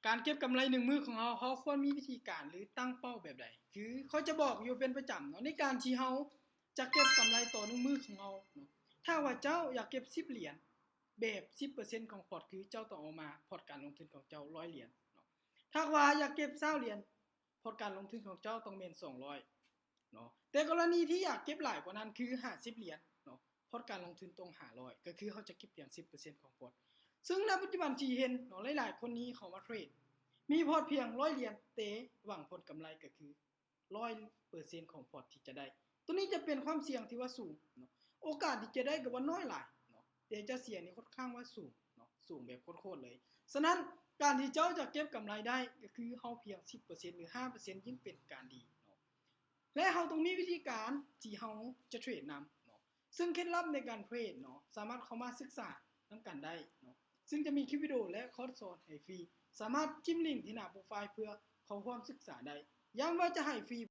การเก็บกำไร1มื้อของเราควรมีวิธีการหรือตั้งเป้าแบบใดคือเขาจะบอกอยู่เป็นประจำเนาะในการที่เราจะเก็บกำไรต่อ1มื้อของเราเนาะถ้าว่าเจ้าอยากเก็บ10เหรียญแบบ 10% ของพอร์ตคือเจ้าต้องเอามาพอร์ตการลงทุนของเจ้า100เหรียญเนาะถ้าว่าอยากเก็บ20เหรียญพอร์ตการลงทุนของเจ้าต้องเป็น200เนาะแต่กรณีที่อยากเก็บหลายกว่านั้นคือ50เหรียญเนาะพอร์ตการลงทุนต้อง500ก็คือเขาจะเก็บเพียง 10% ของพอร์ตซึ่งในปัจจุบันที่เห็นเนาะหลายๆคนนี้เขามาเทรดมีพอร์ตเพียง100เหรียญแต่หวังผลกำไรก็คือ 100% ของพอร์ตที่จะได้ตัวนี้จะเป็นความเสี่ยงที่ว่าสูงเนาะโอกาสที่จะได้ก็ว่าน้อยหลายเนาะแต่จะเสี่ยงนี่ค่อนข้างว่าสูงเนาะสูงแบบโคตรๆเลยฉะนั้นการที่เจ้าจะเก็บกำไรได้ก็คือเฮาเพียง 10% หรือ 5% ยิ่งเป็นการดีเนาะและเฮาต้องมีวิธีการที่เฮาจะเทรดนำเนาะซึ่งเคล็ดลับในการเทรดเนาะสามารถเข้ามาศึกษานำกันได้เนาะซึ่งจะมีคลิปวิดีโอและคอร์สสอนให้ฟรีสามารถจิ้มลิงก์ที่หน้าโปรไฟล์เพื่อเข้าร่วมศึกษาได้ย้ำว่าจะให้ฟรี